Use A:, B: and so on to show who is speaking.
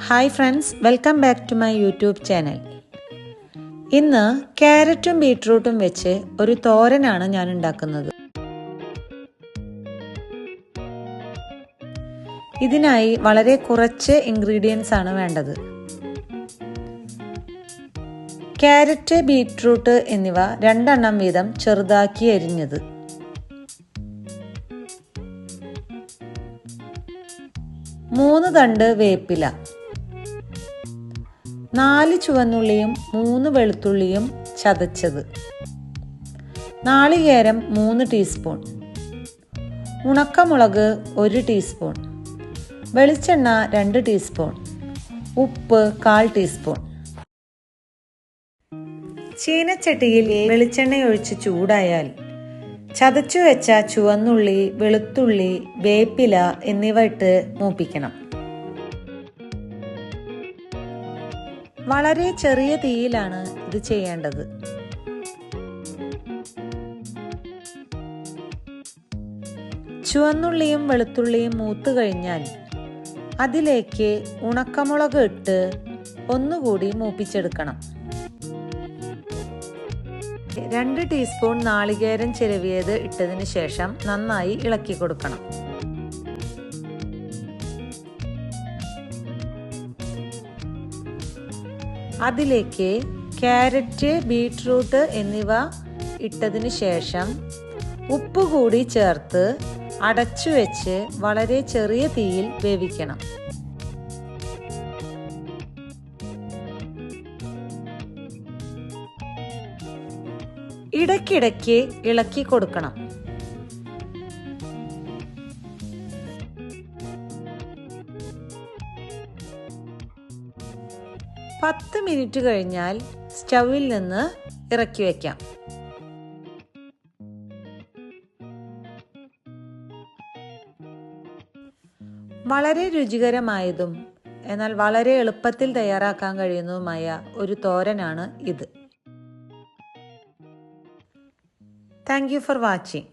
A: Hi friends, welcome back to my YouTube channel. ഇന്ന് ക്യാരറ്റും ബീട്രൂട്ടും വെച്ച് ഒരു തോരനാണ് ഞാൻ ഉണ്ടാക്കുന്നത്. ഇതിനായി വളരെ കുറച്ച് ഇൻഗ്രീഡിയൻസ് ആണ് വേണ്ടത്. ക്യാരറ്റ്, ബീട്രൂട്ട് എന്നിവ 2 എണ്ണം വീതം ചെറുതാക്കി അരിഞ്ഞത്, 3 തണ്ട് വേപ്പില, 4 ചുവന്നുള്ളിയും 3 വെളുത്തുള്ളിയും ചതച്ചത്, നാളികേരം 3 ടീസ്പൂൺ, ഉണക്കമുളക് 1 ടീസ്പൂൺ, വെളിച്ചെണ്ണ 2 ടീസ്പൂൺ, ഉപ്പ് 1/4 ടീസ്പൂൺ. ചീനച്ചട്ടിയിൽ വെളിച്ചെണ്ണ ഒഴിച്ച് ചൂടായാൽ ചതച്ചു വെച്ച ചുവന്നുള്ളി, വെളുത്തുള്ളി, വേപ്പില എന്നിവ ഇട്ട് മൂപ്പിക്കണം. വളരെ ചെറിയ തീയിലാണ് ഇത് ചെയ്യേണ്ടത്. ചുവന്നുള്ളിയും വെളുത്തുള്ളിയും മൂത്തു കഴിഞ്ഞാൽ അതിലേക്ക് ഉണക്കമുളക് ഇട്ട് ഒന്നുകൂടി മൂപ്പിച്ചെടുക്കണം. 2 ടീസ്പൂൺ നാളികേരം ചിരവിയത് ഇട്ടതിന് ശേഷം നന്നായി ഇളക്കി കൊടുക്കണം. അതിലേക്ക് ക്യാരറ്റ്, ബീട്രൂട്ട് എന്നിവ ഇട്ടതിന് ശേഷം ഉപ്പ് കൂടി ചേർത്ത് അടച്ചു വെച്ച് വളരെ ചെറിയ തീയിൽ വേവിക്കണം. ഇടയ്ക്കിടയ്ക്ക് ഇളക്കി കൊടുക്കണം. പത്ത് മിനിറ്റ് കഴിഞ്ഞാൽ സ്റ്റൗവിൽ നിന്ന് ഇറക്കി വയ്ക്കാം. വളരെ രുചികരമായതും എന്നാൽ വളരെ എളുപ്പത്തിൽ തയ്യാറാക്കാൻ കഴിയുന്നതുമായ ഒരു തോരനാണ് ഇത്. Thank you for watching.